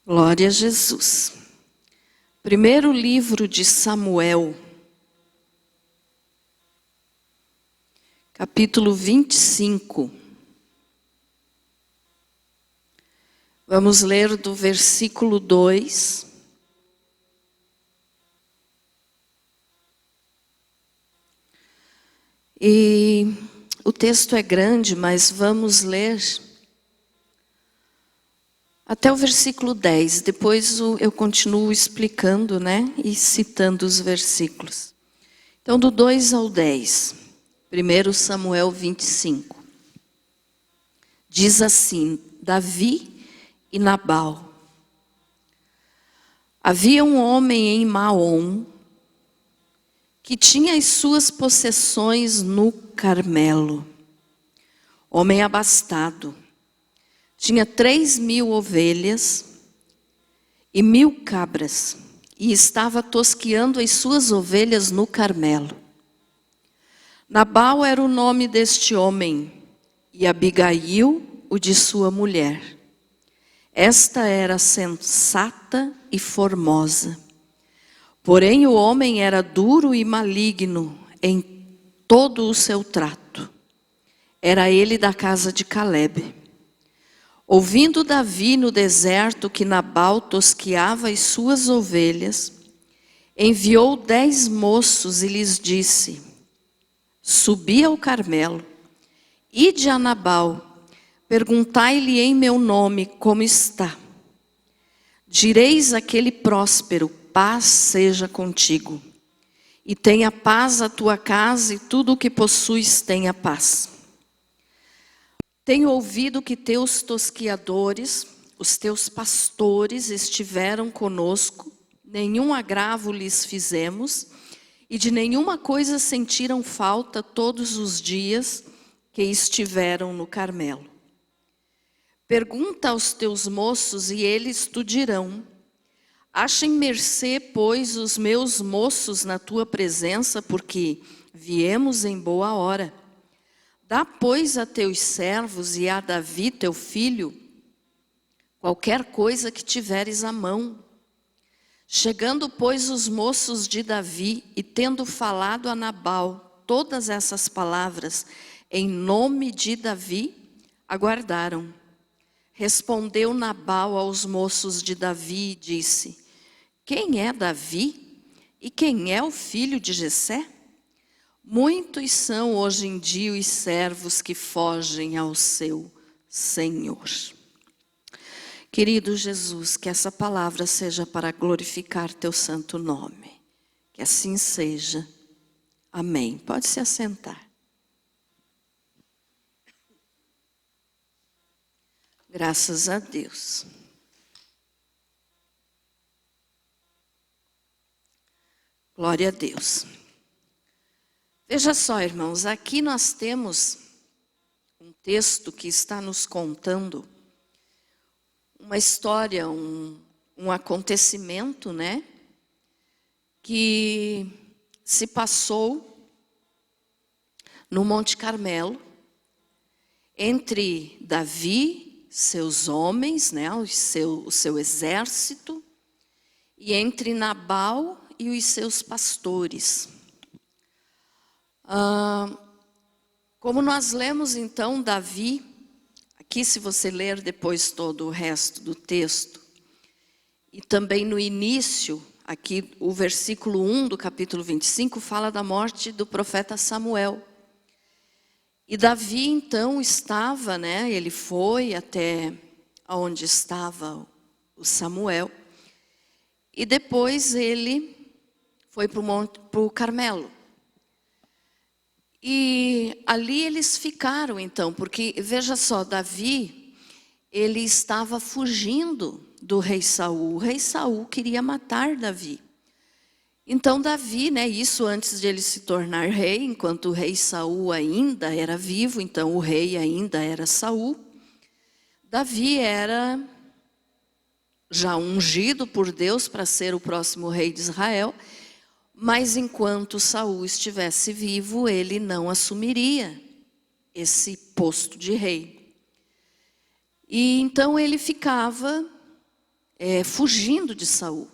Glória a Jesus. Primeiro livro de Samuel, capítulo 25. Vamos ler do versículo 2. E o texto é grande, mas vamos ler até o versículo 10, depois eu continuo explicando, e citando os versículos. Então, do 2 ao 10, 1 Samuel 25. Diz assim: Davi e Nabal. Havia um homem em Maom, que tinha as suas possessões no Carmelo. Homem abastado. Tinha 3.000 ovelhas e 1.000 cabras, e estava tosqueando as suas ovelhas no Carmelo. Nabal era o nome deste homem, e Abigail o de sua mulher. Esta era sensata e formosa. Porém o homem era duro e maligno em todo o seu trato. Era ele da casa de Calebe. Ouvindo Davi no deserto que Nabal tosqueava as suas ovelhas, enviou 10 moços e lhes disse: Subi ao Carmelo, ide a Nabal, perguntai-lhe em meu nome como está. Direis àquele próspero: paz seja contigo, e tenha paz a tua casa, e tudo o que possuis tenha paz. Tenho ouvido que teus tosquiadores, os teus pastores, estiveram conosco, nenhum agravo lhes fizemos, e de nenhuma coisa sentiram falta todos os dias que estiveram no Carmelo. Pergunta aos teus moços, e eles te dirão: achem mercê, pois, os meus moços na tua presença, porque viemos em boa hora. Dá, pois, a teus servos e a Davi, teu filho, qualquer coisa que tiveres à mão. Chegando, pois, os moços de Davi, e tendo falado a Nabal todas essas palavras em nome de Davi, aguardaram. Respondeu Nabal aos moços de Davi e disse: quem é Davi? E quem é o filho de Jessé? Muitos são hoje em dia os servos que fogem ao seu Senhor. Querido Jesus, que essa palavra seja para glorificar teu santo nome. Que assim seja. Amém. Pode se assentar. Graças a Deus. Glória a Deus. Veja só, irmãos, aqui nós temos um texto que está nos contando uma história, um acontecimento, que se passou no Monte Carmelo, entre Davi, seus homens, o seu exército, e entre Nabal e os seus pastores. Como nós lemos então Davi, aqui se você ler depois todo o resto do texto, e também no início, aqui o versículo 1 do capítulo 25 fala da morte do profeta Samuel. E Davi então estava, ele foi até onde estava o Samuel, e depois ele foi para o Carmelo. E ali eles ficaram então, porque veja só, Davi, ele estava fugindo do rei Saul. O rei Saul queria matar Davi. Então Davi, isso antes de ele se tornar rei, enquanto o rei Saul ainda era vivo, então o rei ainda era Saul. Davi era já ungido por Deus para ser o próximo rei de Israel. Mas enquanto Saul estivesse vivo, ele não assumiria esse posto de rei. E então ele ficava fugindo de Saul.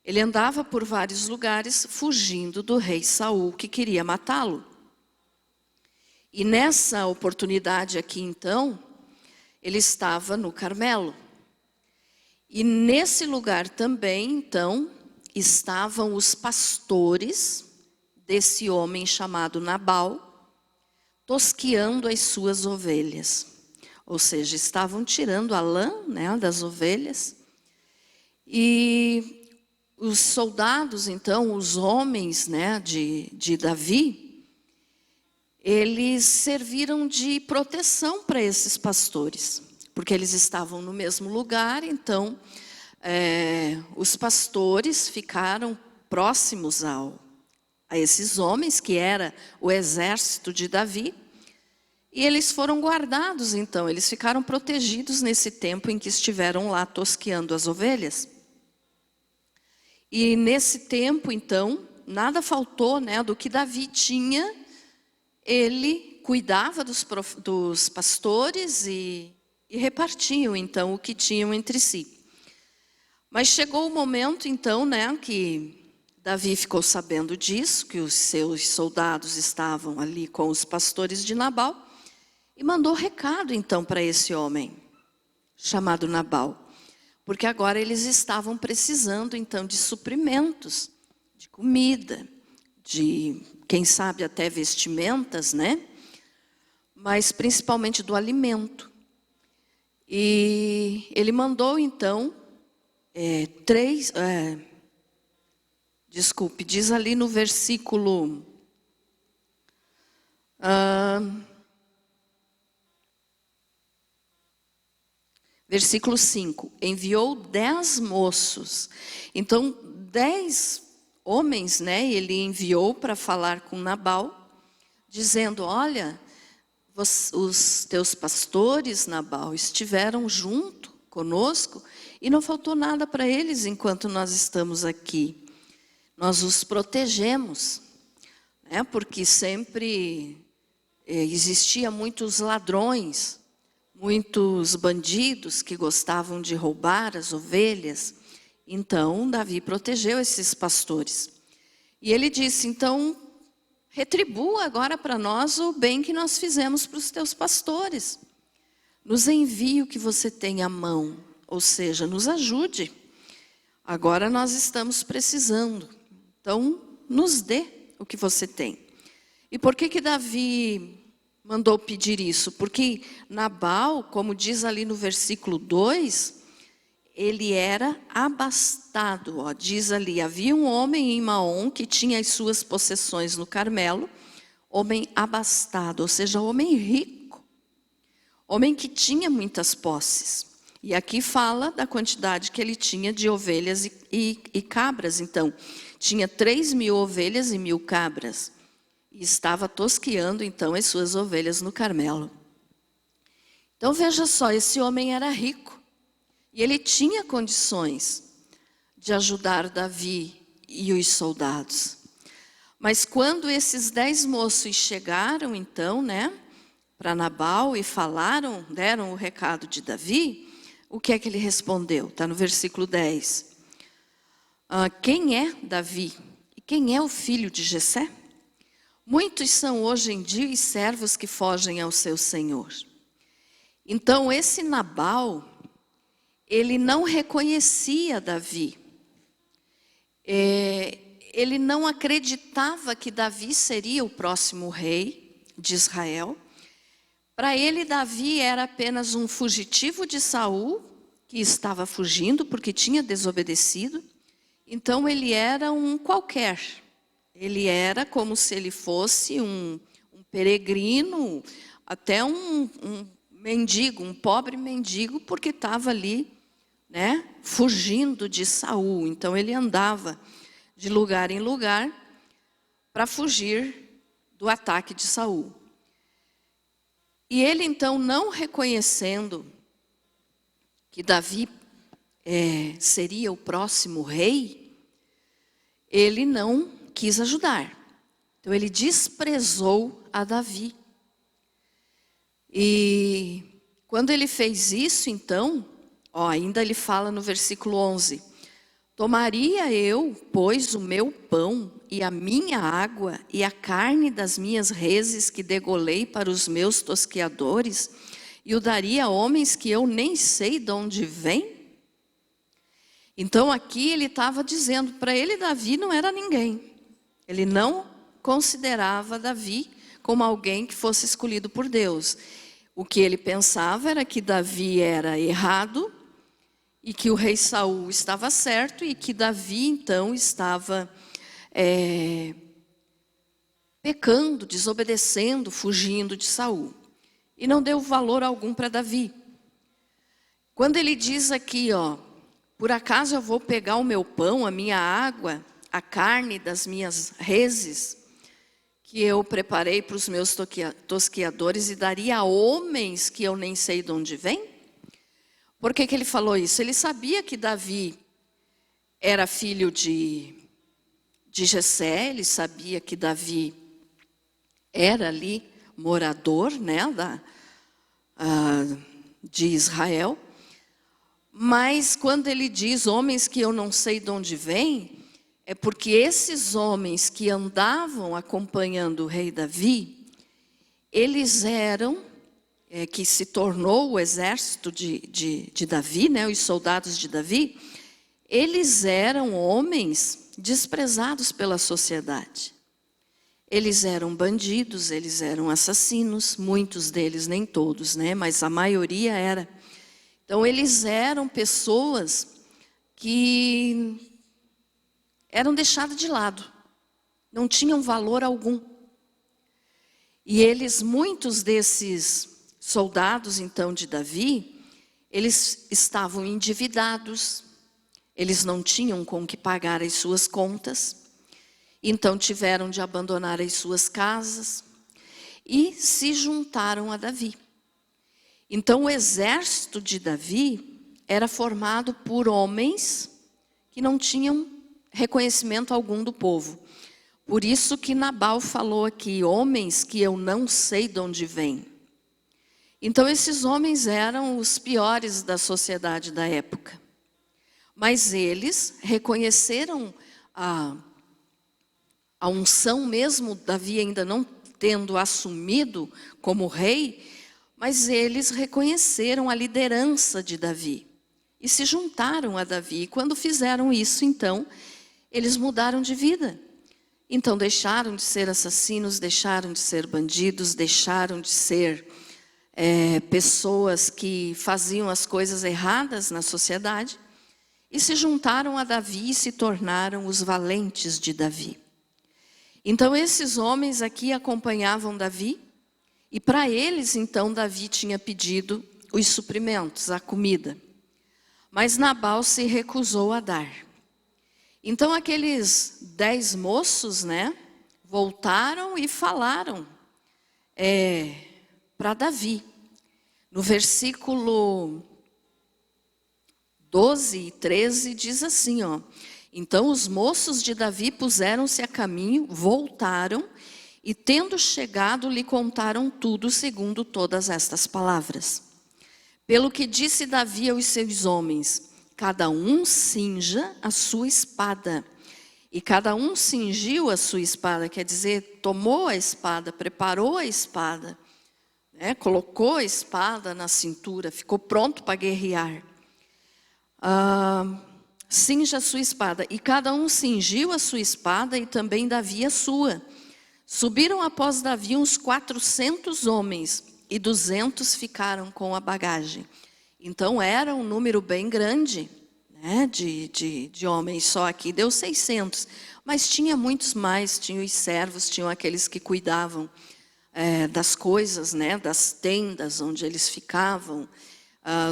Ele andava por vários lugares fugindo do rei Saul, que queria matá-lo. E nessa oportunidade aqui, então, ele estava no Carmelo. E nesse lugar também, então, estavam os pastores desse homem chamado Nabal, tosqueando as suas ovelhas. Ou seja, estavam tirando a lã, né, das ovelhas. E os soldados, então, os homens, né, de Davi, eles serviram de proteção para esses pastores, porque eles estavam no mesmo lugar. Então, os pastores ficaram próximos a esses homens, que era o exército de Davi, e eles foram guardados. Então, eles ficaram protegidos nesse tempo em que estiveram lá tosqueando as ovelhas. E nesse tempo, então, nada faltou, né, do que Davi tinha. Ele cuidava dos pastores e repartiam, então, o que tinham entre si. Mas chegou o momento, então, né, que Davi ficou sabendo disso, que os seus soldados estavam ali com os pastores de Nabal, e mandou recado, então, para esse homem, chamado Nabal. Porque agora eles estavam precisando, então, de suprimentos, de comida, de, quem sabe, até vestimentas, né? Mas principalmente do alimento. E ele mandou, então, diz ali no versículo... Versículo 5, enviou 10 moços. Então, 10 homens, né, ele enviou para falar com Nabal, dizendo: olha, os teus pastores, Nabal, estiveram junto conosco e não faltou nada para eles enquanto nós estamos aqui. Nós os protegemos, né, porque sempre existia muitos ladrões, muitos bandidos que gostavam de roubar as ovelhas. Então, Davi protegeu esses pastores. E ele disse: então, retribua agora para nós o bem que nós fizemos para os teus pastores. Nos envie o que você tem à mão, ou seja, nos ajude. Agora nós estamos precisando. Então, nos dê o que você tem. E por que Davi mandou pedir isso? Porque Nabal, como diz ali no versículo 2, ele era abastado. Ó, diz ali: havia um homem em Maom que tinha as suas possessões no Carmelo, homem abastado, ou seja, homem rico, homem que tinha muitas posses. E aqui fala da quantidade que ele tinha de ovelhas e cabras. Então, tinha 3.000 ovelhas e 1.000 cabras. E estava tosqueando, então, as suas ovelhas no Carmelo. Então, veja só, esse homem era rico. E ele tinha condições de ajudar Davi e os soldados. Mas quando esses 10 moços chegaram, então, né, para Nabal e falaram, deram o recado de Davi, o que é que ele respondeu? Está no versículo 10. Quem é Davi? E quem é o filho de Jessé? Muitos são hoje em dia os servos que fogem ao seu senhor. Então, esse Nabal, ele não reconhecia Davi. Ele não acreditava que Davi seria o próximo rei de Israel. Para ele, Davi era apenas um fugitivo de Saul, que estava fugindo porque tinha desobedecido. Então, ele era um qualquer. Ele era como se ele fosse um peregrino, até um mendigo, um pobre mendigo, porque estava ali, né, fugindo de Saul. Então, ele andava de lugar em lugar para fugir do ataque de Saul. E ele, então, não reconhecendo que Davi seria o próximo rei, ele não quis ajudar. Então, ele desprezou a Davi. E quando ele fez isso, então, Ó, ainda ele fala no versículo 11. Tomaria eu, pois, o meu pão e a minha água e a carne das minhas reses que degolei para os meus tosqueadores e o daria a homens que eu nem sei de onde vêm? Então aqui ele estava dizendo, para ele Davi não era ninguém. Ele não considerava Davi como alguém que fosse escolhido por Deus. O que ele pensava era que Davi era errado e que o rei Saul estava certo e que Davi então estava pecando, desobedecendo, fugindo de Saul. E não deu valor algum para Davi. Quando ele diz aqui, ó, por acaso eu vou pegar o meu pão, a minha água, a carne das minhas reses, que eu preparei para os meus tosqueadores e daria a homens que eu nem sei de onde vêm? Por que ele falou isso? Ele sabia que Davi era filho de Jessé, ele sabia que Davi era ali morador, né, de Israel. Mas quando ele diz homens que eu não sei de onde vêm, é porque esses homens que andavam acompanhando o rei Davi, eles eram, que se tornou o exército de Davi, né, os soldados de Davi, eles eram homens desprezados pela sociedade. Eles eram bandidos, eles eram assassinos, muitos deles, nem todos, né, mas a maioria era. Então eles eram pessoas que eram deixadas de lado, não tinham valor algum. E eles, muitos desses soldados então de Davi, eles estavam endividados, eles não tinham com que pagar as suas contas, então tiveram de abandonar as suas casas e se juntaram a Davi. Então o exército de Davi era formado por homens que não tinham reconhecimento algum do povo. Por isso que Nabal falou aqui, homens que eu não sei de onde vêm. Então esses homens eram os piores da sociedade da época. Mas eles reconheceram a unção mesmo, Davi ainda não tendo assumido como rei, mas eles reconheceram a liderança de Davi e se juntaram a Davi. E quando fizeram isso, então, eles mudaram de vida. Então deixaram de ser assassinos, deixaram de ser bandidos, deixaram de ser pessoas que faziam as coisas erradas na sociedade e se juntaram a Davi e se tornaram os valentes de Davi. Então esses homens aqui acompanhavam Davi e para eles então Davi tinha pedido os suprimentos, a comida. Mas Nabal se recusou a dar. Então aqueles 10 moços, né, voltaram e falaram para Davi. No versículo 12 e 13 diz assim, ó. Então os moços de Davi puseram-se a caminho, voltaram e tendo chegado lhe contaram tudo segundo todas estas palavras. Pelo que disse Davi aos seus homens, cada um cinja a sua espada. E cada um cingiu a sua espada, quer dizer, tomou a espada, preparou a espada, né, colocou a espada na cintura, ficou pronto para guerrear. Cinja a sua espada. E cada um cingiu a sua espada e também Davi a sua. Subiram após Davi uns 400 homens e 200 ficaram com a bagagem. Então era um número bem grande, né, de homens, só aqui deu 600. Mas tinha muitos mais, tinham os servos, tinham aqueles que cuidavam das coisas, né, das tendas onde eles ficavam,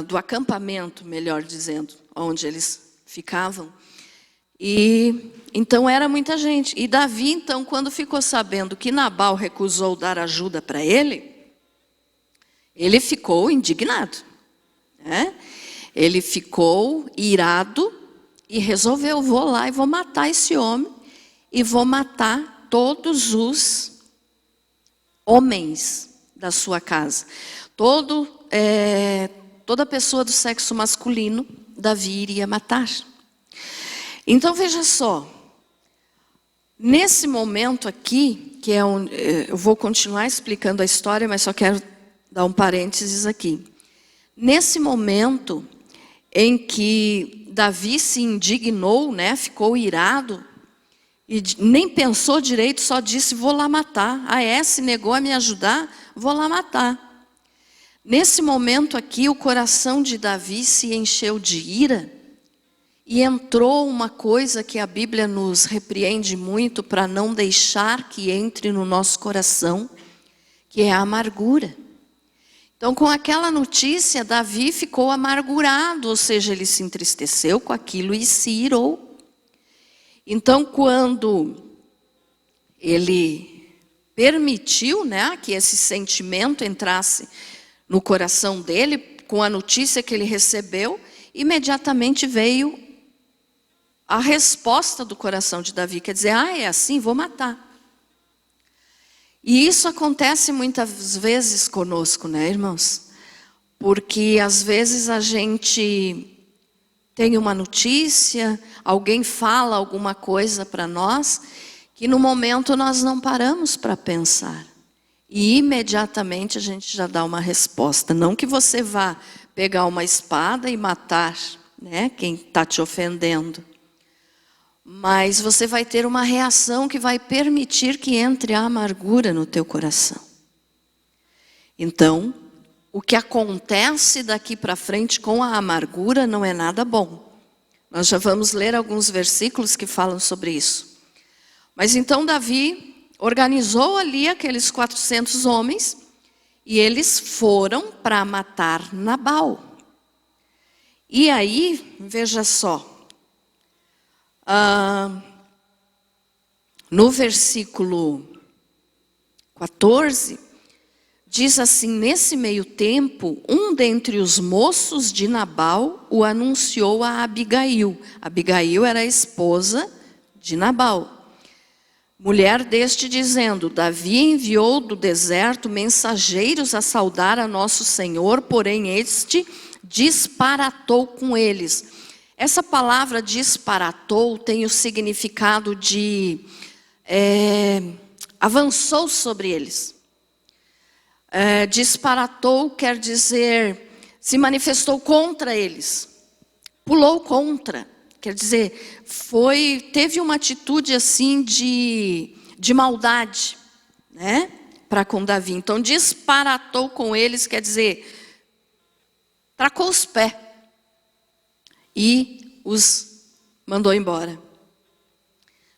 do acampamento, melhor dizendo, onde eles ficavam. E então era muita gente. E Davi, então, quando ficou sabendo que Nabal recusou dar ajuda para ele ficou indignado, né? Ele ficou irado e resolveu, vou lá e vou matar esse homem e vou matar todos os homens da sua casa. Todos toda pessoa do sexo masculino, Davi iria matar. Então veja só, nesse momento aqui, que é eu vou continuar explicando a história, mas só quero dar um parênteses aqui. Nesse momento em que Davi se indignou, né, ficou irado, e nem pensou direito, só disse, vou lá matar. Se negou a me ajudar, vou lá matar. Nesse momento aqui, o coração de Davi se encheu de ira, e entrou uma coisa que a Bíblia nos repreende muito para não deixar que entre no nosso coração, que é a amargura. Então, com aquela notícia, Davi ficou amargurado, ou seja, ele se entristeceu com aquilo e se irou. Então, quando ele permitiu, né, que esse sentimento entrasse no coração dele, com a notícia que ele recebeu, imediatamente veio a resposta do coração de Davi, quer dizer, é assim, vou matar. E isso acontece muitas vezes conosco, né, irmãos? Porque às vezes a gente tem uma notícia, alguém fala alguma coisa para nós, que no momento nós não paramos para pensar. E imediatamente a gente já dá uma resposta. Não que você vá pegar uma espada e matar, né, quem está te ofendendo. Mas você vai ter uma reação que vai permitir que entre a amargura no teu coração. Então, o que acontece daqui para frente com a amargura não é nada bom. Nós já vamos ler alguns versículos que falam sobre isso. Mas então Davi organizou ali aqueles 400 homens e eles foram para matar Nabal. E aí, veja só. No versículo 14, diz assim, nesse meio tempo, um dentre os moços de Nabal o anunciou a Abigail. Abigail era a esposa de Nabal. Mulher deste dizendo, Davi enviou do deserto mensageiros a saudar a nosso Senhor, porém este disparatou com eles. Essa palavra disparatou tem o significado de avançou sobre eles. Disparatou quer dizer, se manifestou contra eles. Pulou contra, quer dizer, teve uma atitude assim de maldade, né, para com Davi. Então disparatou com eles, quer dizer, tracou os pés. E os mandou embora.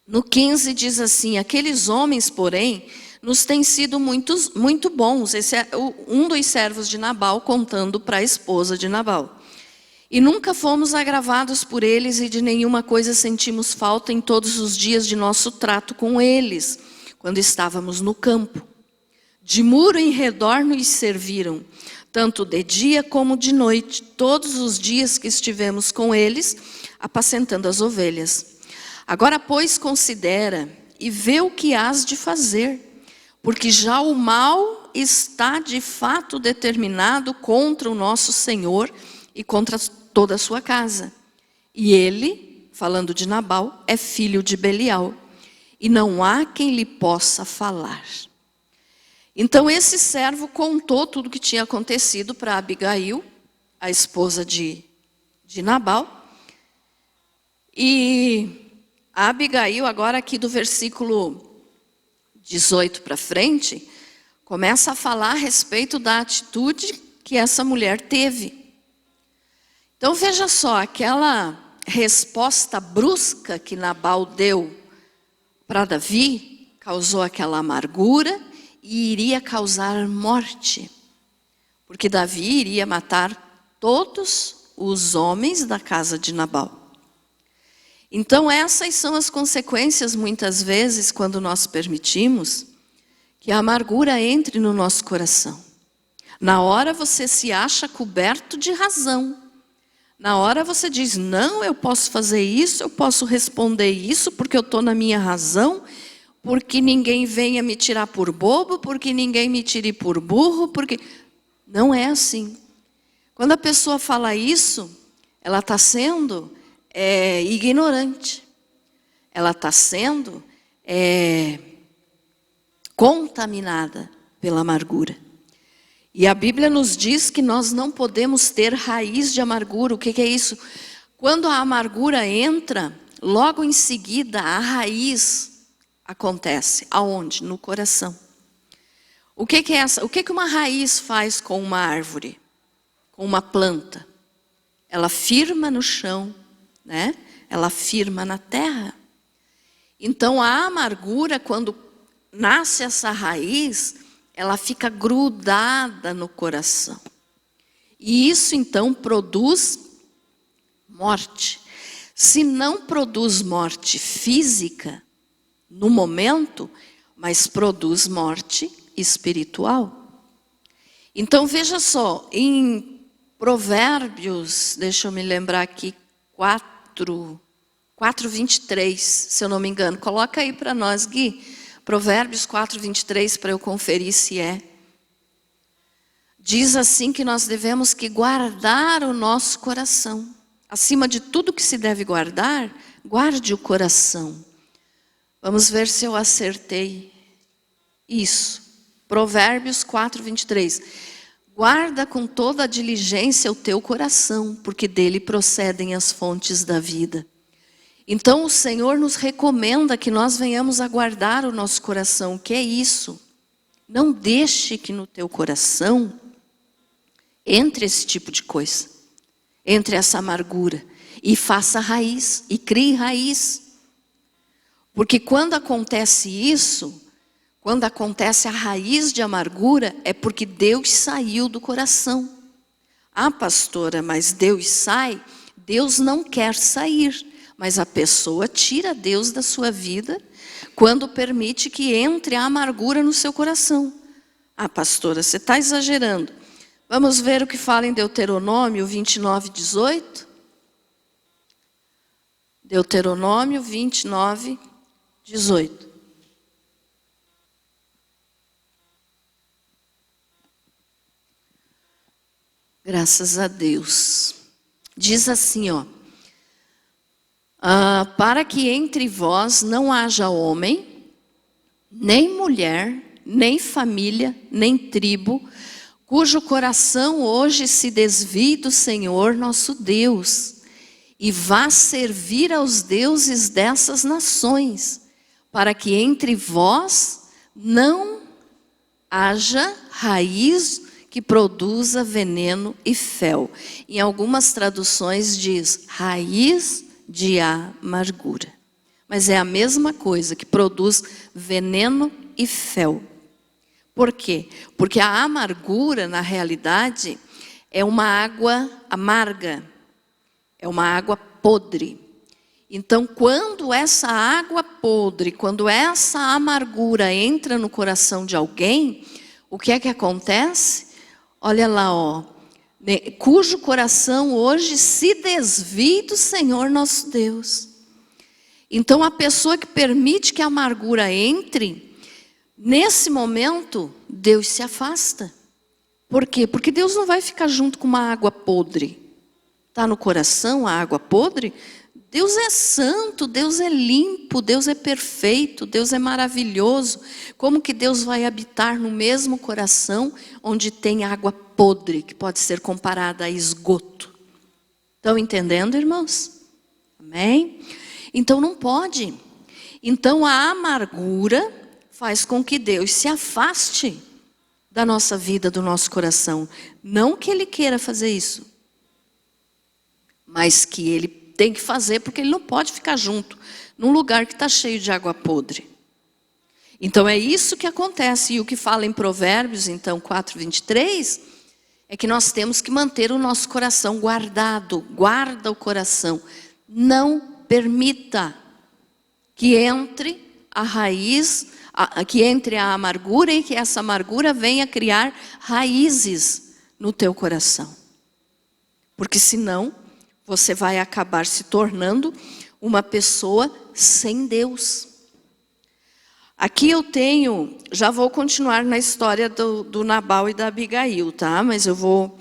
No 15 diz assim, aqueles homens, porém, nos têm sido muito bons. Esse é um dos servos de Nabal contando para a esposa de Nabal. E nunca fomos agravados por eles e de nenhuma coisa sentimos falta em todos os dias de nosso trato com eles, quando estávamos no campo. De muro em redor nos serviram, tanto de dia como de noite, todos os dias que estivemos com eles, apacentando as ovelhas. Agora, pois, considera e vê o que hás de fazer, porque já o mal está de fato determinado contra o nosso Senhor e contra toda a sua casa. E ele, falando de Nabal, é filho de Belial, e não há quem lhe possa falar. Então esse servo contou tudo o que tinha acontecido para Abigail, a esposa de Nabal. E a Abigail, agora aqui do versículo 18 para frente, começa a falar a respeito da atitude que essa mulher teve. Então veja só, aquela resposta brusca que Nabal deu para Davi, causou aquela amargura, e iria causar morte, porque Davi iria matar todos os homens da casa de Nabal. Então essas são as consequências muitas vezes quando nós permitimos que a amargura entre no nosso coração. Na hora você se acha coberto de razão. Na hora você diz, não, eu posso fazer isso, eu posso responder isso porque eu estou na minha razão, porque ninguém venha me tirar por bobo, porque ninguém me tire por burro, porque... Não é assim. Quando a pessoa fala isso, ela está sendo ignorante. Ela está sendo contaminada pela amargura. E a Bíblia nos diz que nós não podemos ter raiz de amargura. O que é isso? Quando a amargura entra, logo em seguida a raiz acontece. Aonde? No coração. O que é essa? O que uma raiz faz com uma árvore? Com uma planta? Ela firma no chão, né? Ela firma na terra. Então a amargura, quando nasce essa raiz, ela fica grudada no coração. E isso então produz morte. Se não produz morte física no momento, mas produz morte espiritual. Então veja só, em Provérbios, deixa eu me lembrar aqui, 4:23, se eu não me engano. Coloca aí para nós, Gui. Provérbios 4:23, para eu conferir se é. Diz assim que nós devemos que guardar o nosso coração. Acima de tudo que se deve guardar, guarde o coração. Vamos ver se eu acertei isso. Provérbios 4:23. Guarda com toda a diligência o teu coração, porque dele procedem as fontes da vida. Então o Senhor nos recomenda que nós venhamos a guardar o nosso coração. O que é isso? Não deixe que no teu coração entre esse tipo de coisa. Entre essa amargura. E faça raiz. E crie raiz. Porque quando acontece isso, quando acontece a raiz de amargura, é porque Deus saiu do coração. Ah, pastora, mas Deus sai? Deus não quer sair. Mas a pessoa tira Deus da sua vida quando permite que entre a amargura no seu coração. Ah, pastora, você está exagerando. Vamos ver o que fala em Deuteronômio 29:18. Deuteronômio 29:18. Graças a Deus. Diz assim, ó. Para que entre vós não haja homem, nem mulher, nem família, nem tribo, cujo coração hoje se desvie do Senhor nosso Deus, e vá servir aos deuses dessas nações, para que entre vós não haja raiz que produza veneno e fel. Em algumas traduções diz raiz de amargura. Mas é a mesma coisa, que produz veneno e fel. Por quê? Porque a amargura, na realidade, é uma água amarga. É uma água podre. Então, quando essa água podre, quando essa amargura entra no coração de alguém, o que é que acontece? Olha lá, ó. Cujo coração hoje se desvie do Senhor nosso Deus. Então a pessoa que permite que a amargura entre, nesse momento, Deus se afasta. Por quê? Porque Deus não vai ficar junto com uma água podre. Está no coração a água podre? Deus é santo, Deus é limpo, Deus é perfeito, Deus é maravilhoso. Como que Deus vai habitar no mesmo coração onde tem água podre, que pode ser comparada a esgoto? Estão entendendo, irmãos? Amém? Então não pode. Então a amargura faz com que Deus se afaste da nossa vida, do nosso coração. Não que Ele queira fazer isso, mas que Ele tem que fazer, porque Ele não pode ficar junto num lugar que está cheio de água podre. Então é isso que acontece. E o que fala em Provérbios, então 4:23, é que nós temos que manter o nosso coração guardado. Guarda o coração. Não permita que entre a raiz, que entre a amargura, e que essa amargura venha criar raízes no teu coração. Porque senão você vai acabar se tornando uma pessoa sem Deus. Aqui eu tenho, já vou continuar na história do Nabal e da Abigail, tá? Mas eu vou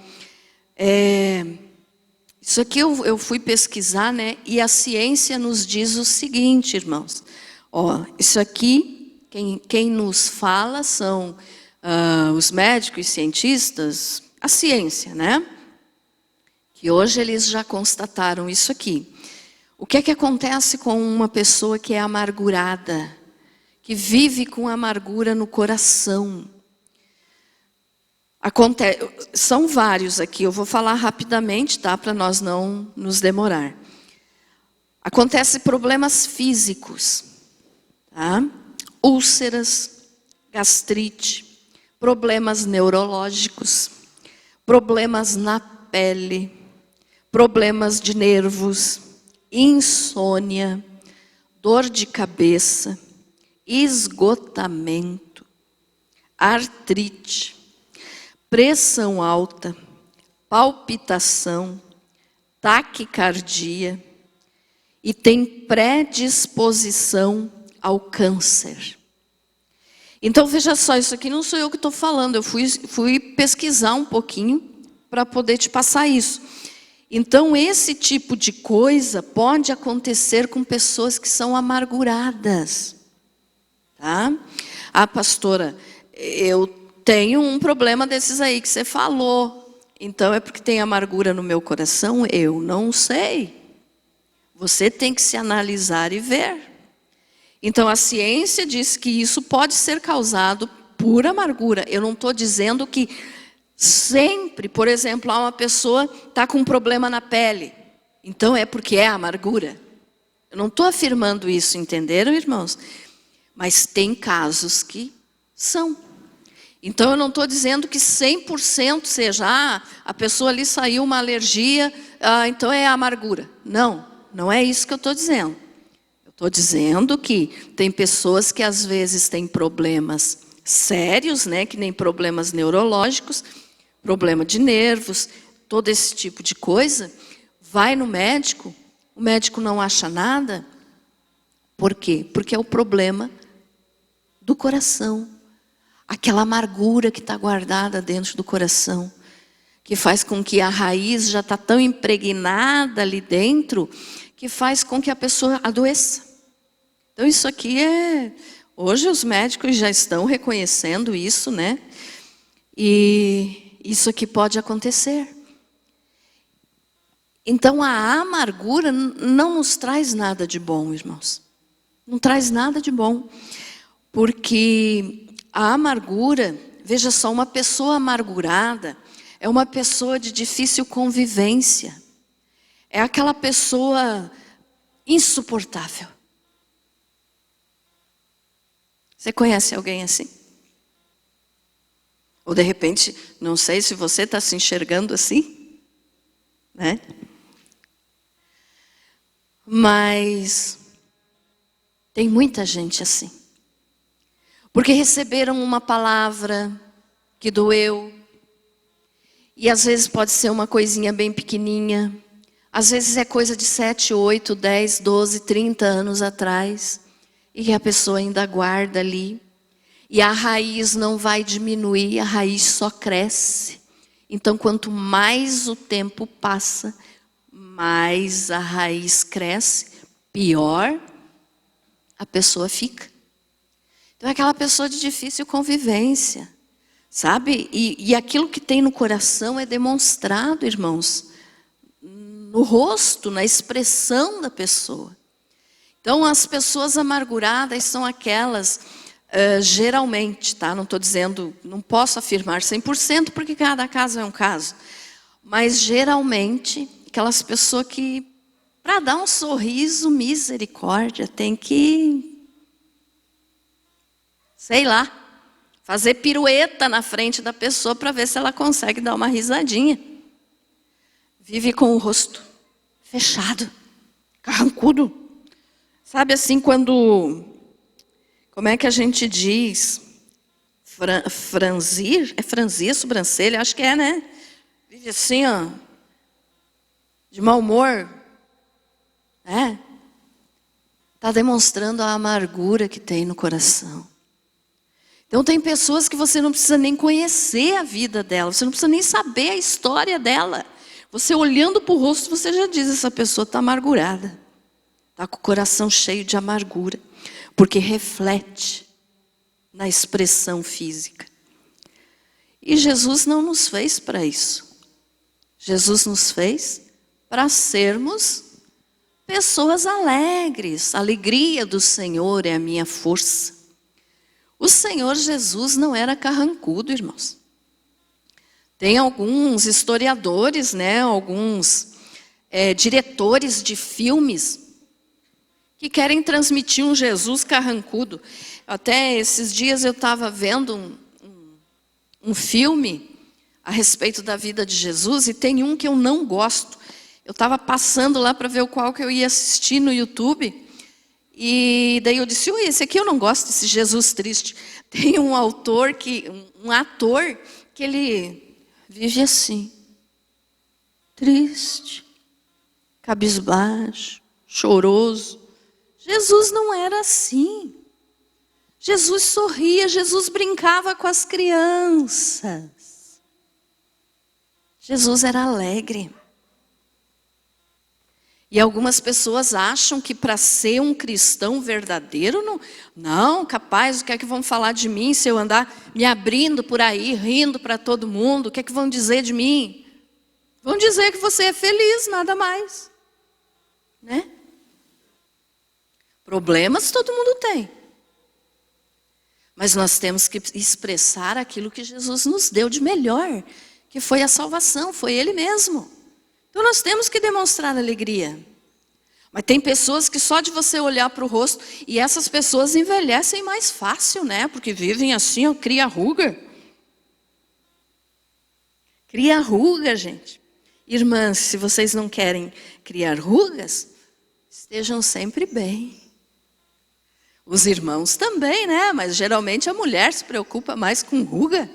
Isso aqui eu fui pesquisar, né? E a ciência nos diz o seguinte, irmãos. Ó, isso aqui, quem nos fala são os médicos e cientistas, a ciência, né? Que hoje eles já constataram isso aqui. O que é que acontece com uma pessoa que é amargurada, que vive com amargura no coração? São vários aqui, eu vou falar rapidamente, tá? Para nós não nos demorar. Acontece problemas físicos, tá? Úlceras, gastrite, problemas neurológicos, problemas na pele, problemas de nervos, insônia, dor de cabeça, esgotamento, artrite, pressão alta, palpitação, taquicardia e tem predisposição ao câncer. Então veja só, isso aqui não sou eu que estou falando, eu fui pesquisar um pouquinho para poder te passar isso. Então esse tipo de coisa pode acontecer com pessoas que são amarguradas. Tá? Ah, pastora, eu tenho um problema desses aí que você falou. Então é porque tem amargura no meu coração? Eu não sei. Você tem que se analisar e ver. Então a ciência diz que isso pode ser causado por amargura. Eu não estou dizendo que sempre, por exemplo, uma pessoa está com um problema na pele. Então é porque é amargura. Eu não estou afirmando isso, entenderam, irmãos? Mas tem casos que são. Então eu não estou dizendo que 100% seja, a pessoa ali saiu uma alergia, então é amargura. Não, não é isso que eu estou dizendo. Eu estou dizendo que tem pessoas que às vezes têm problemas sérios, né, que nem problemas neurológicos, problema de nervos, todo esse tipo de coisa, vai no médico, o médico não acha nada. Por quê? Porque é o problema do coração. Aquela amargura que está guardada dentro do coração, que faz com que a raiz já está tão impregnada ali dentro, que faz com que a pessoa adoeça. Então isso aqui hoje os médicos já estão reconhecendo isso, né? E isso aqui pode acontecer. Então a amargura não nos traz nada de bom, irmãos. Não traz nada de bom. Porque a amargura, veja só, uma pessoa amargurada é uma pessoa de difícil convivência. É aquela pessoa insuportável. Você conhece alguém assim? Ou de repente, não sei se você está se enxergando assim, né? Mas tem muita gente assim. Porque receberam uma palavra que doeu. E às vezes pode ser uma coisinha bem pequenininha. Às vezes é coisa de 7, 8, 10, 12, 30 anos atrás. E que a pessoa ainda guarda ali. E a raiz não vai diminuir, a raiz só cresce. Então quanto mais o tempo passa, mais a raiz cresce, pior a pessoa fica. Então é aquela pessoa de difícil convivência, sabe? E aquilo que tem no coração é demonstrado, irmãos, no rosto, na expressão da pessoa. Então as pessoas amarguradas são aquelas, geralmente, tá? Não estou dizendo, não posso afirmar 100% porque cada caso é um caso. Mas geralmente, aquelas pessoas que, para dar um sorriso, misericórdia, tem que... sei lá, fazer pirueta na frente da pessoa para ver se ela consegue dar uma risadinha. Vive com o rosto fechado, carrancudo. Sabe assim, quando... como é que a gente diz? Franzir? É franzir a sobrancelha? Acho que é, né? Vive assim, ó, de mau humor. Está demonstrando a amargura que tem no coração. Então tem pessoas que você não precisa nem conhecer a vida dela, você não precisa nem saber a história dela. Você olhando para o rosto, você já diz, essa pessoa está amargurada. Está com o coração cheio de amargura. Porque reflete na expressão física. E Jesus não nos fez para isso. Jesus nos fez para sermos pessoas alegres. A alegria do Senhor é a minha força. O Senhor Jesus não era carrancudo, irmãos. Tem alguns historiadores, né, alguns diretores de filmes que querem transmitir um Jesus carrancudo. Até esses dias eu estava vendo um filme a respeito da vida de Jesus e tem um que eu não gosto. Eu estava passando lá para ver qual que eu ia assistir no YouTube e daí eu disse, ui, esse aqui eu não gosto, esse Jesus triste. Tem um ator que ele vive assim, triste, cabisbaixo, choroso. Jesus não era assim. Jesus sorria, Jesus brincava com as crianças. Jesus era alegre. E algumas pessoas acham que para ser um cristão verdadeiro, não, capaz, o que é que vão falar de mim se eu andar me abrindo por aí, rindo para todo mundo? O que é que vão dizer de mim? Vão dizer que você é feliz, nada mais. Né? Problemas todo mundo tem. Mas nós temos que expressar aquilo que Jesus nos deu de melhor, que foi a salvação, foi Ele mesmo. Então nós temos que demonstrar alegria. Mas tem pessoas que só de você olhar para o rosto, e essas pessoas envelhecem mais fácil, né? Porque vivem assim, ó, cria ruga. Cria ruga, gente. Irmãs, se vocês não querem criar rugas, estejam sempre bem. Os irmãos também, né? Mas geralmente a mulher se preocupa mais com ruga.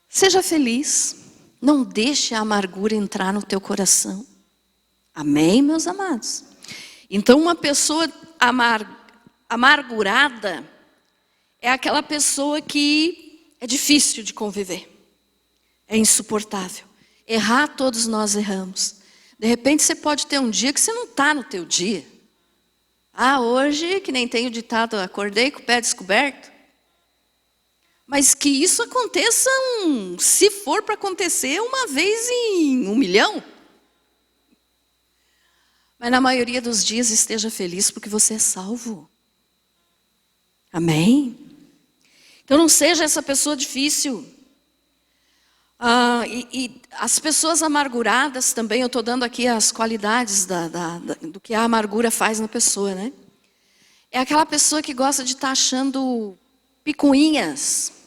Seja feliz. Não deixe a amargura entrar no teu coração. Amém, meus amados? Então, uma pessoa amargurada é aquela pessoa que é difícil de conviver. É insuportável. Errar, todos nós erramos. De repente, você pode ter um dia que você não está no teu dia. Ah, hoje, que nem tem o ditado, acordei com o pé descoberto. Mas que isso aconteça, se for para acontecer, uma vez em 1 milhão. Mas na maioria dos dias esteja feliz porque você é salvo. Amém? Então não seja essa pessoa difícil. E as pessoas amarguradas também, eu estou dando aqui as qualidades do que a amargura faz na pessoa, né? É aquela pessoa que gosta de estar achando picuinhas.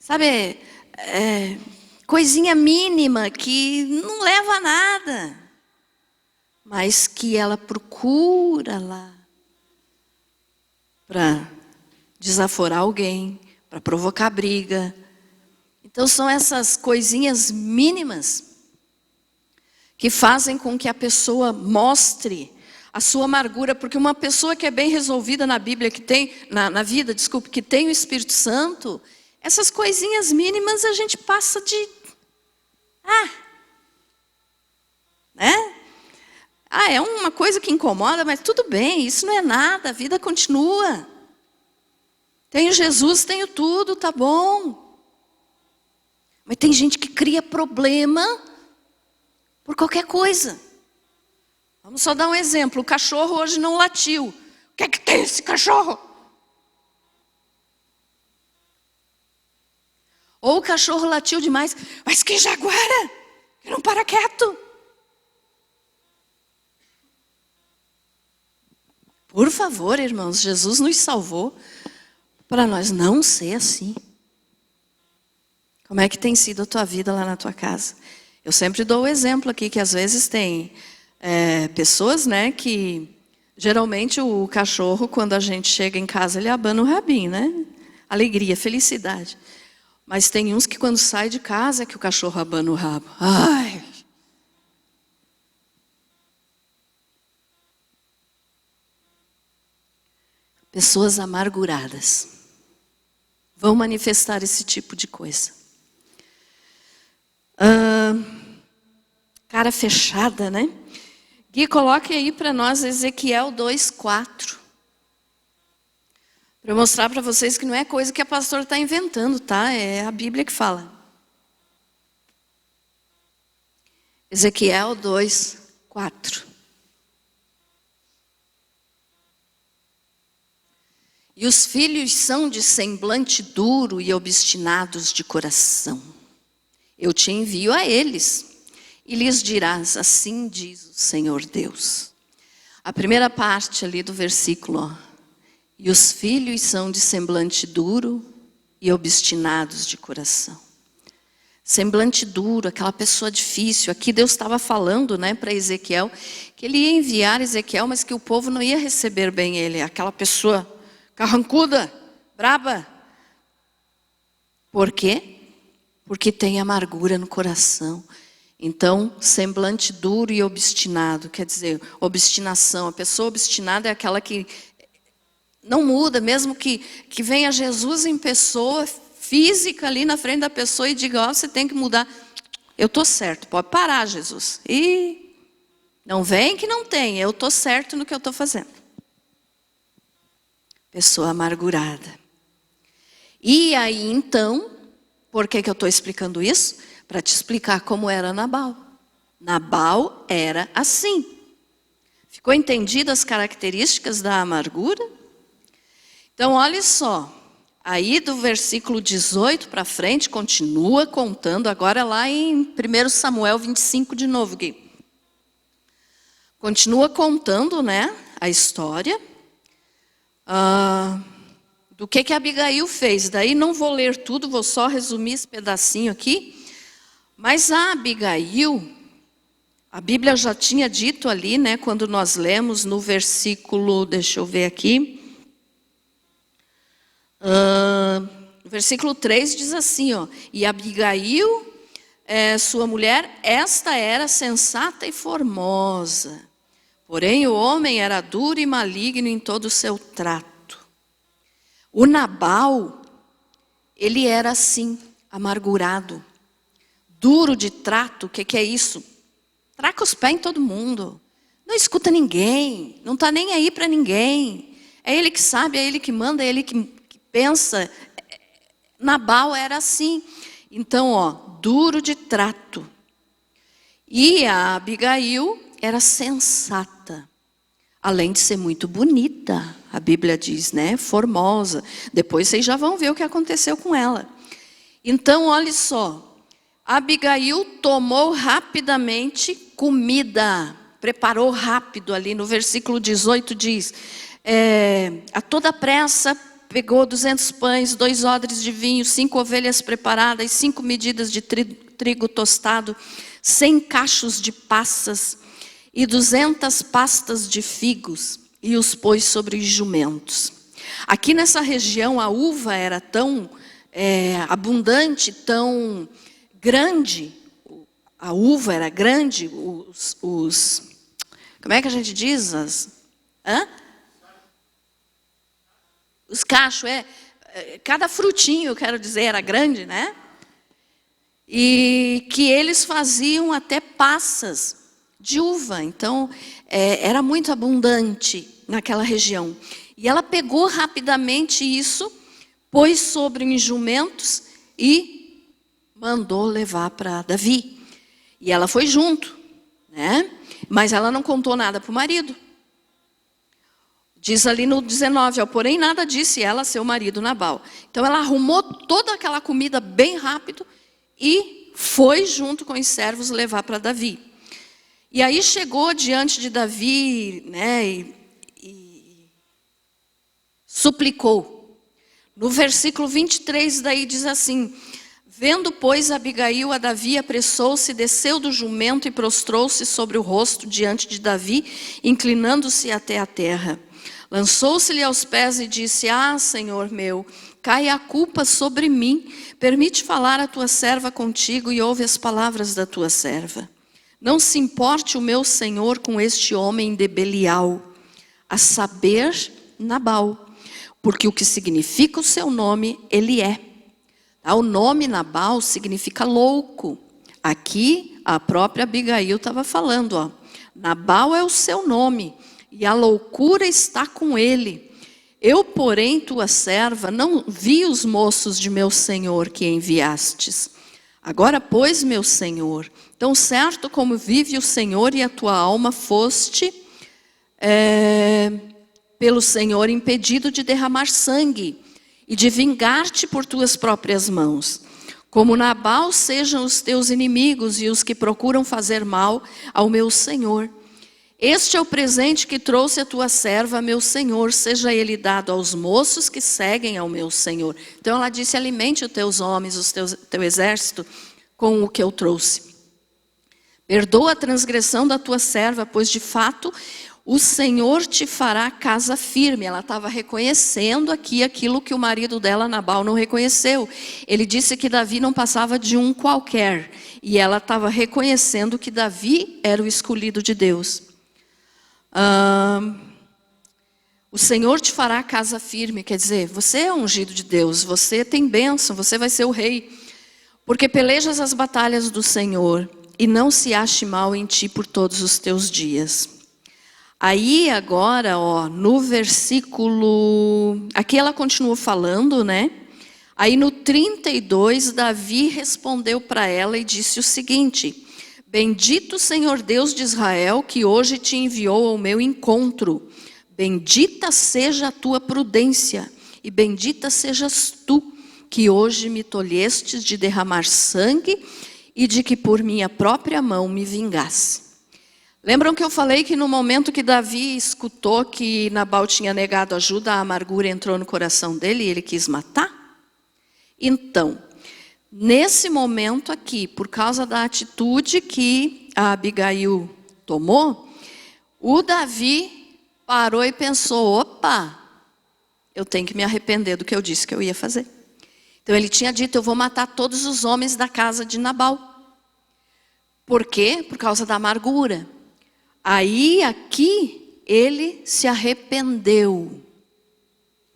Sabe, coisinha mínima que não leva a nada. Mas que ela procura lá para desaforar alguém, para provocar briga. Então são essas coisinhas mínimas que fazem com que a pessoa mostre a sua amargura, porque uma pessoa que é bem resolvida na Bíblia, que tem na vida, que tem o Espírito Santo, essas coisinhas mínimas a gente passa de né? É uma coisa que incomoda, mas tudo bem, isso não é nada, a vida continua. Tenho Jesus, tenho tudo, tá bom. Mas tem gente que cria problema por qualquer coisa. Vamos só dar um exemplo, o cachorro hoje não latiu. O que é que tem esse cachorro? Ou o cachorro latiu demais, mas que jaguara, que não para quieto. Por favor, irmãos, Jesus nos salvou para nós não ser assim. Como é que tem sido a tua vida lá na tua casa? Eu sempre dou o exemplo aqui, que às vezes tem pessoas, né, que geralmente o cachorro, quando a gente chega em casa, ele abana o rabinho, né? Alegria, felicidade. Mas tem uns que quando sai de casa é que o cachorro abana o rabo. Ai! A Pessoas amarguradas vão manifestar esse tipo de coisa. Cara fechada, né? Gui, coloque aí para nós Ezequiel 2:4. Para eu mostrar para vocês que não é coisa que a pastora está inventando, tá? É a Bíblia que fala. Ezequiel 2:4. E os filhos são de semblante duro e obstinados de coração. Eu te envio a eles, e lhes dirás, assim diz o Senhor Deus. A primeira parte ali do versículo, ó. E os filhos são de semblante duro e obstinados de coração. Semblante duro, aquela pessoa difícil. Aqui Deus estava falando, né, para Ezequiel, que ele ia enviar Ezequiel, mas que o povo não ia receber bem ele. Aquela pessoa carrancuda, braba. Por quê? Porque tem amargura no coração. Então, semblante duro e obstinado, quer dizer, obstinação. A pessoa obstinada é aquela que não muda, mesmo que venha Jesus em pessoa, física ali na frente da pessoa e diga, ó, você tem que mudar. Eu estou certo, pode parar, Jesus. E não vem que não tem, eu estou certo no que eu estou fazendo. Pessoa amargurada. E aí então, por que eu estou explicando isso? Para te explicar como era Nabal. Nabal era assim. Ficou entendido as características da amargura? Então, olha só. Aí do versículo 18 para frente, continua contando, agora lá em 1 Samuel 25 de novo, Gui. Continua contando, né, a história do que a Abigail fez. Daí não vou ler tudo, vou só resumir esse pedacinho aqui. Mas a Abigail, a Bíblia já tinha dito ali, né, quando nós lemos no versículo, deixa eu ver aqui, versículo 3 diz assim, ó, e Abigail, sua mulher, esta era sensata e formosa, porém o homem era duro e maligno em todo o seu trato. O Nabal, ele era assim, amargurado, duro de trato. O que é isso? Traca os pés em todo mundo, não escuta ninguém, não está nem aí para ninguém, é ele que sabe, é ele que manda, é ele que pensa. Nabal era assim. Então, ó, duro de trato. E a Abigail era sensata. Além de ser muito bonita, a Bíblia diz, né? Formosa. Depois vocês já vão ver o que aconteceu com ela. Então, olha só. Abigail tomou rapidamente comida. Preparou rápido ali. No versículo 18 diz, a toda pressa, pegou 200 pães, 2 odres de vinho, 5 ovelhas preparadas, 5 medidas de trigo tostado, 100 cachos de passas e 200 pastas de figos, e os pôs sobre os jumentos. Aqui nessa região a uva era tão abundante, tão grande, a uva era grande, como é que a gente diz? Os cachos, cada frutinho, eu quero dizer, era grande, né? E que eles faziam até passas de uva. Então, era muito abundante naquela região. E ela pegou rapidamente isso, pôs sobre os jumentos e mandou levar para Davi. E ela foi junto, né? Mas ela não contou nada para o marido. Diz ali no 19, porém nada disse ela a seu marido Nabal. Então ela arrumou toda aquela comida bem rápido e foi junto com os servos levar para Davi. E aí chegou diante de Davi, né, e suplicou. No versículo 23 daí diz assim, vendo pois Abigail a Davi, apressou-se, desceu do jumento e prostrou-se sobre o rosto diante de Davi, inclinando-se até a terra. Lançou-se-lhe aos pés e disse, Senhor meu, cai a culpa sobre mim, permite falar a tua serva contigo e ouve as palavras da tua serva. Não se importe o meu senhor com este homem de Belial, a saber, Nabal, porque o que significa o seu nome, ele é. Tá? O nome Nabal significa louco. Aqui a própria Abigail estava falando, ó, Nabal é o seu nome e a loucura está com ele. Eu, porém, tua serva, não vi os moços de meu senhor que enviastes. Agora, pois, meu senhor, tão certo como vive o Senhor e a tua alma foste pelo Senhor impedido de derramar sangue e de vingar-te por tuas próprias mãos. Como Nabal sejam os teus inimigos e os que procuram fazer mal ao meu senhor. Este é o presente que trouxe a tua serva, meu senhor, seja ele dado aos moços que seguem ao meu senhor. Então ela disse, alimente os teus homens, teu exército, com o que eu trouxe. Perdoa a transgressão da tua serva, pois de fato o Senhor te fará casa firme. Ela estava reconhecendo aqui aquilo que o marido dela, Nabal, não reconheceu. Ele disse que Davi não passava de um qualquer. E ela estava reconhecendo que Davi era o escolhido de Deus. O Senhor te fará casa firme, quer dizer, você é ungido de Deus, você tem bênção, você vai ser o rei. Porque pelejas as batalhas do Senhor e não se ache mal em ti por todos os teus dias. Aí agora, ó, no versículo, aqui ela continua falando, né? Aí no 32, Davi respondeu para ela e disse o seguinte: bendito Senhor Deus de Israel, que hoje te enviou ao meu encontro. Bendita seja a tua prudência, e bendita sejas tu, que hoje me tolhestes de derramar sangue, e de que por minha própria mão me vingasse. Lembram que eu falei que no momento que Davi escutou que Nabal tinha negado ajuda, a amargura entrou no coração dele e ele quis matar? Então, nesse momento aqui, por causa da atitude que a Abigail tomou, o Davi parou e pensou, opa, eu tenho que me arrepender do que eu disse que eu ia fazer. Então ele tinha dito, eu vou matar todos os homens da casa de Nabal. Por quê? Por causa da amargura. Aí aqui ele se arrependeu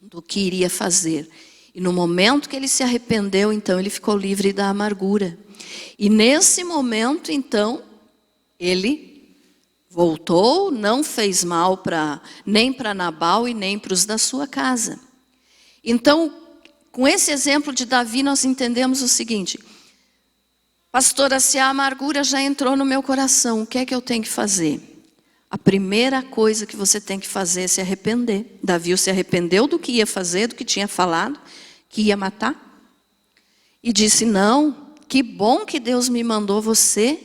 do que iria fazer. E no momento que ele se arrependeu, então ele ficou livre da amargura. E nesse momento, então, ele voltou, não fez mal nem para Nabal e nem para os da sua casa. Então, com esse exemplo de Davi, nós entendemos o seguinte: pastora, se a amargura já entrou no meu coração, o que é que eu tenho que fazer? A primeira coisa que você tem que fazer é se arrepender. Davi se arrependeu do que ia fazer, do que tinha falado, que ia matar. E disse, não, que bom que Deus me mandou você,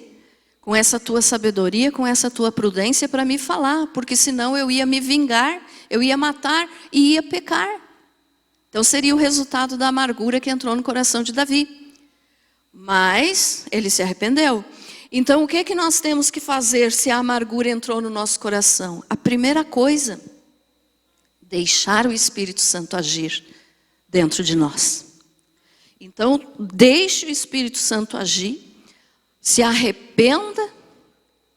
com essa tua sabedoria, com essa tua prudência para me falar, porque senão eu ia me vingar, eu ia matar e ia pecar. Então seria o resultado da amargura que entrou no coração de Davi. Mas ele se arrependeu. Então o que é que nós temos que fazer se a amargura entrou no nosso coração? A primeira coisa, deixar o Espírito Santo agir dentro de nós. Então deixe o Espírito Santo agir, se arrependa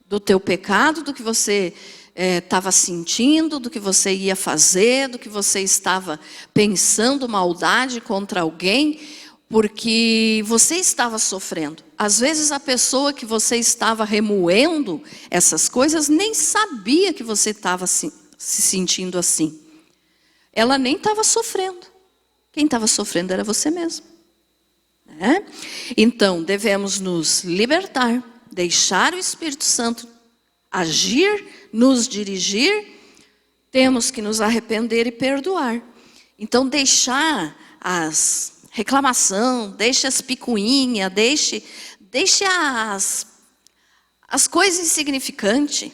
do teu pecado, do que você estava sentindo, do que você ia fazer, do que você estava pensando maldade contra alguém, porque você estava sofrendo. Às vezes a pessoa que você estava remoendo essas coisas nem sabia que você estava se sentindo assim. Ela nem estava sofrendo. Quem estava sofrendo era você mesmo. Né? Então devemos nos libertar, deixar o Espírito Santo agir, nos dirigir, temos que nos arrepender e perdoar. Então deixar as reclamação, deixe as picuinhas, deixe as coisas insignificantes.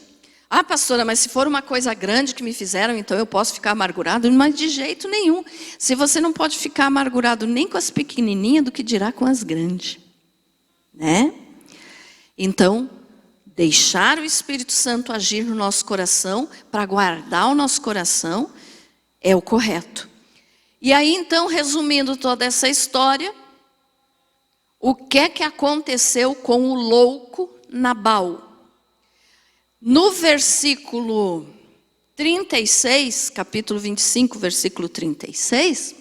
Ah, pastora, mas se for uma coisa grande que me fizeram, então eu posso ficar amargurado? Mas de jeito nenhum. Se você não pode ficar amargurado nem com as pequenininhas, do que dirá com as grandes. Né? Então, deixar o Espírito Santo agir no nosso coração, para guardar o nosso coração, é o correto. E aí então, resumindo toda essa história, o que é que aconteceu com o louco Nabal? No versículo 36, capítulo 25, versículo 36.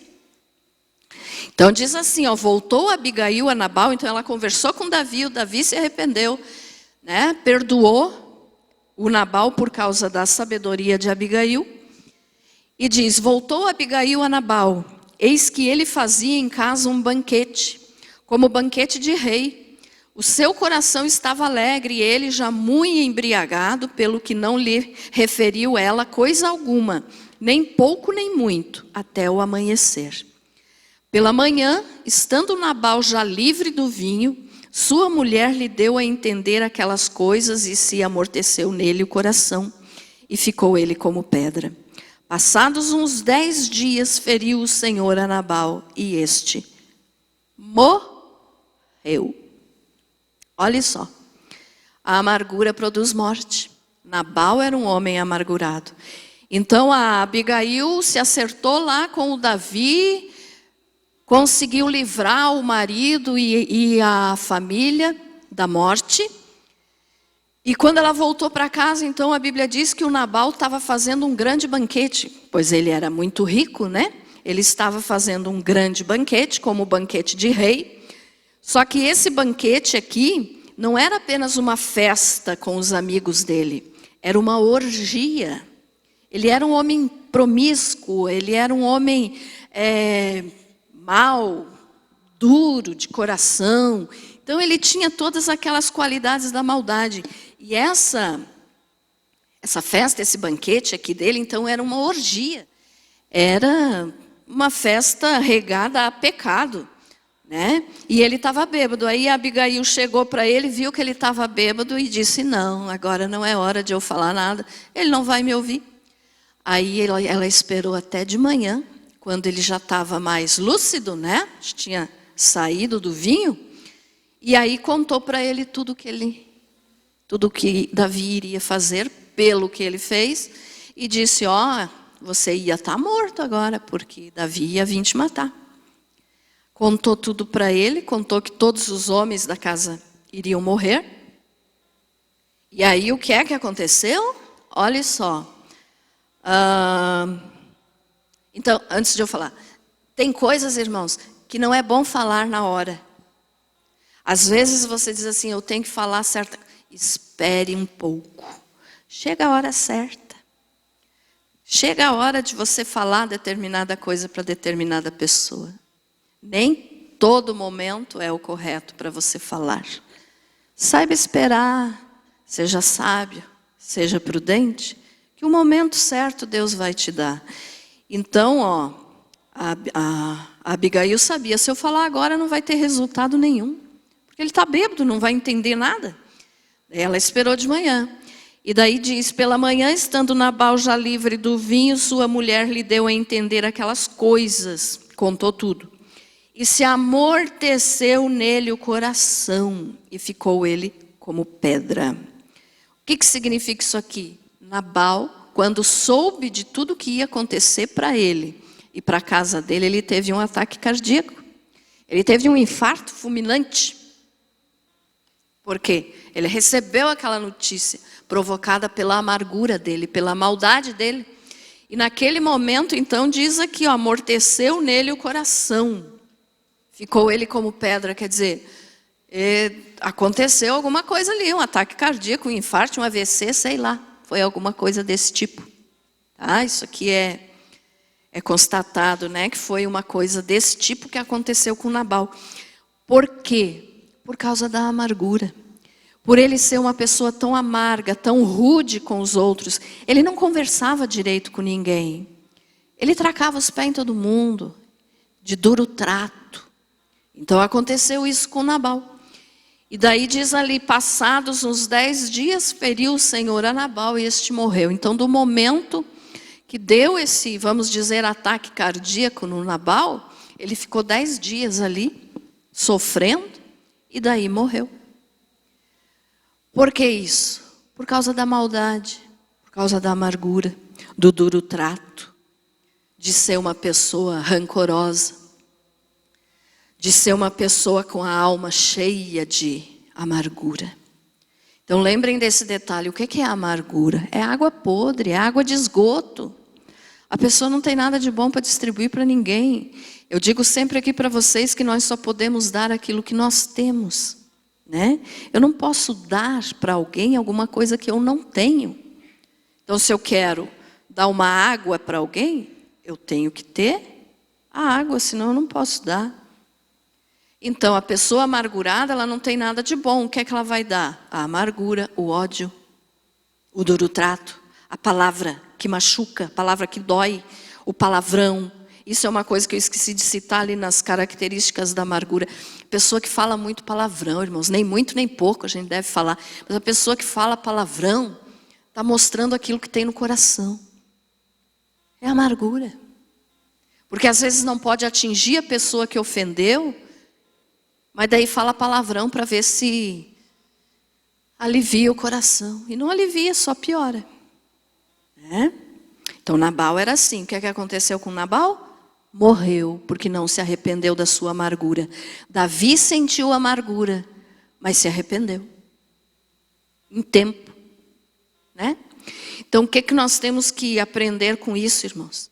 Então diz assim, ó, voltou Abigail a Nabal, então ela conversou com Davi, o Davi se arrependeu, né? Perdoou o Nabal por causa da sabedoria de Abigail. E diz, voltou Abigail a Nabal, eis que ele fazia em casa um banquete, como banquete de rei. O seu coração estava alegre e ele já muito embriagado, pelo que não lhe referiu ela coisa alguma, nem pouco nem muito, até o amanhecer. Pela manhã, estando Nabal já livre do vinho, sua mulher lhe deu a entender aquelas coisas e se amorteceu nele o coração, e ficou ele como pedra. Passados uns 10 dias, feriu o Senhor a Nabal, e este morreu. Olha só, a amargura produz morte. Nabal era um homem amargurado. Então a Abigail se acertou lá com o Davi, conseguiu livrar o marido e a família da morte. E quando ela voltou para casa, então a Bíblia diz que o Nabal estava fazendo um grande banquete, pois ele era muito rico, né? Ele estava fazendo um grande banquete, como o banquete de rei. Só que esse banquete aqui não era apenas uma festa com os amigos dele, era uma orgia. Ele era um homem promíscuo, ele era um homem mau, duro de coração. Então ele tinha todas aquelas qualidades da maldade. E essa festa, esse banquete aqui dele, então era uma orgia. Era uma festa regada a pecado, né? E ele estava bêbado. Aí a Abigail chegou para ele, viu que ele estava bêbado e disse, não, agora não é hora de eu falar nada. Ele não vai me ouvir. Aí ela esperou até de manhã, quando ele já estava mais lúcido, né? Tinha saído do vinho. E aí contou para ele tudo que Davi iria fazer, pelo que ele fez. E disse, ó, você ia estar morto agora, porque Davi ia vir te matar. Contou tudo para ele, contou que todos os homens da casa iriam morrer. E aí o que é que aconteceu? Olha só. Então, antes de eu falar, tem coisas, irmãos, que não é bom falar na hora. Às vezes você diz assim, eu tenho que falar certa. Espere um pouco. Chega a hora certa. Chega a hora de você falar determinada coisa para determinada pessoa. Nem todo momento é o correto para você falar. Saiba esperar, seja sábio, seja prudente, que o momento certo Deus vai te dar. Então, ó, a Abigail sabia, se eu falar agora não vai ter resultado nenhum. Porque ele está bêbado, não vai entender nada. Ela esperou de manhã. E daí diz, pela manhã, estando Nabal já livre do vinho, sua mulher lhe deu a entender aquelas coisas. Contou tudo. E se amorteceu nele o coração, e ficou ele como pedra. O que significa isso aqui? Nabal, quando soube de tudo que ia acontecer para ele e para a casa dele, ele teve um ataque cardíaco. Ele teve um infarto fulminante. Por quê? Ele recebeu aquela notícia provocada pela amargura dele, pela maldade dele. E naquele momento, então, diz aqui, ó, amorteceu nele o coração. Ficou ele como pedra, quer dizer, aconteceu alguma coisa ali, um ataque cardíaco, um infarto, um AVC, sei lá. Foi alguma coisa desse tipo. Tá? Isso aqui é constatado, né, que foi uma coisa desse tipo que aconteceu com Nabal. Por quê? Por causa da amargura. Por ele ser uma pessoa tão amarga, tão rude com os outros. Ele não conversava direito com ninguém. Ele tracava os pés em todo mundo, de duro trato. Então aconteceu isso com Nabal. E daí diz ali, passados uns 10 dias, feriu o Senhor a Nabal e este morreu. Então do momento que deu esse, vamos dizer, ataque cardíaco no Nabal, ele ficou 10 dias ali, sofrendo, e daí morreu. Por que isso? Por causa da maldade, por causa da amargura, do duro trato, de ser uma pessoa rancorosa, de ser uma pessoa com a alma cheia de amargura. Então lembrem desse detalhe. O que é a amargura? É água podre, é água de esgoto. A pessoa não tem nada de bom para distribuir para ninguém. Eu digo sempre aqui para vocês que nós só podemos dar aquilo que nós temos, né? Eu não posso dar para alguém alguma coisa que eu não tenho. Então, se eu quero dar uma água para alguém, eu tenho que ter a água, senão eu não posso dar. Então, a pessoa amargurada, ela não tem nada de bom. O que é que ela vai dar? A amargura, o ódio, o duro trato, a palavra que machuca, a palavra que dói, o palavrão. Isso é uma coisa que eu esqueci de citar ali nas características da amargura. Pessoa que fala muito palavrão, irmãos, nem muito nem pouco a gente deve falar. Mas a pessoa que fala palavrão está mostrando aquilo que tem no coração. É amargura. Porque às vezes não pode atingir a pessoa que ofendeu, mas daí fala palavrão para ver se alivia o coração. E não alivia, só piora. Né? Então Nabal era assim. O que é que aconteceu com Nabal? Morreu, porque não se arrependeu da sua amargura. Davi sentiu amargura, mas se arrependeu. Em tempo. Né? Então o que é que nós temos que aprender com isso, irmãos?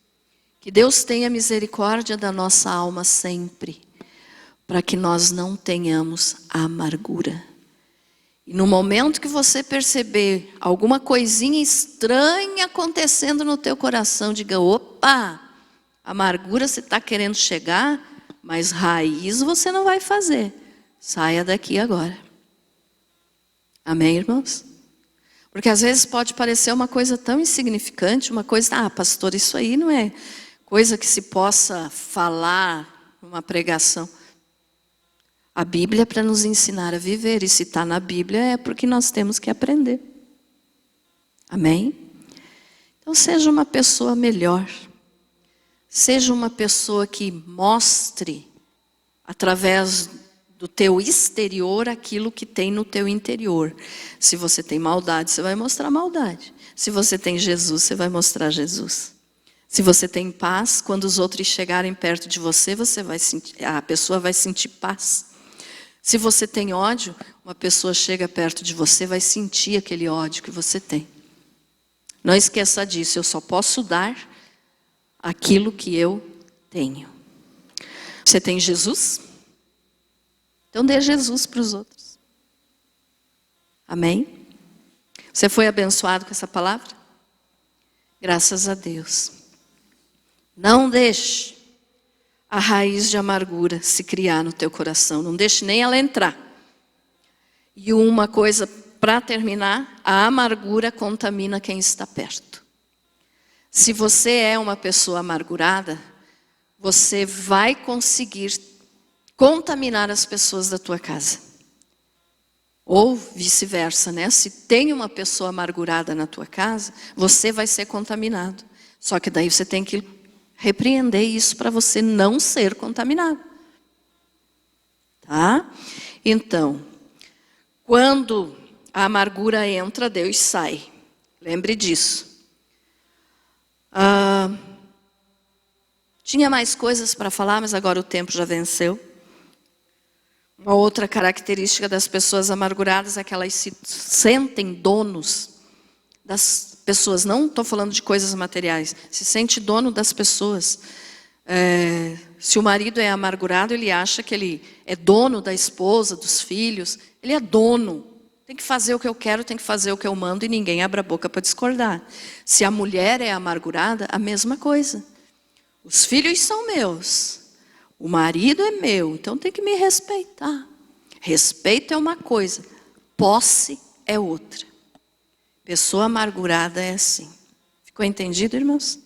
Que Deus tenha misericórdia da nossa alma sempre, para que nós não tenhamos a amargura. E no momento que você perceber alguma coisinha estranha acontecendo no teu coração, diga, opa, amargura você está querendo chegar, mas raiz você não vai fazer. Saia daqui agora. Amém, irmãos? Porque às vezes pode parecer uma coisa tão insignificante, uma coisa, pastor, isso aí não é coisa que se possa falar numa pregação. A Bíblia é para nos ensinar a viver, e se está na Bíblia é porque nós temos que aprender. Amém? Então seja uma pessoa melhor. Seja uma pessoa que mostre, através do teu exterior, aquilo que tem no teu interior. Se você tem maldade, você vai mostrar maldade. Se você tem Jesus, você vai mostrar Jesus. Se você tem paz, quando os outros chegarem perto de você, a pessoa vai sentir paz. Se você tem ódio, uma pessoa chega perto de você, vai sentir aquele ódio que você tem. Não esqueça disso, eu só posso dar aquilo que eu tenho. Você tem Jesus? Então dê Jesus para os outros. Amém? Você foi abençoado com essa palavra? Graças a Deus. Não deixe a raiz de amargura se criar no teu coração. Não deixe nem ela entrar. E uma coisa para terminar, a amargura contamina quem está perto. Se você é uma pessoa amargurada, você vai conseguir contaminar as pessoas da tua casa. Ou vice-versa, né? Se tem uma pessoa amargurada na tua casa, você vai ser contaminado. Só que daí você tem que repreender isso para você não ser contaminado. Tá? Então, quando a amargura entra, Deus sai. Lembre disso. Tinha mais coisas para falar, mas agora o tempo já venceu. Uma outra característica das pessoas amarguradas é que elas se sentem donos das pessoas. Não estou falando de coisas materiais. Se sente dono das pessoas. Se o marido é amargurado, ele acha que ele é dono da esposa, dos filhos. Ele é dono. Tem que fazer o que eu quero, tem que fazer o que eu mando e ninguém abre a boca para discordar. Se a mulher é amargurada, a mesma coisa. Os filhos são meus. O marido é meu, então tem que me respeitar. Respeito é uma coisa, posse é outra. Pessoa amargurada é assim. Ficou entendido, irmãos?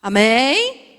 Amém?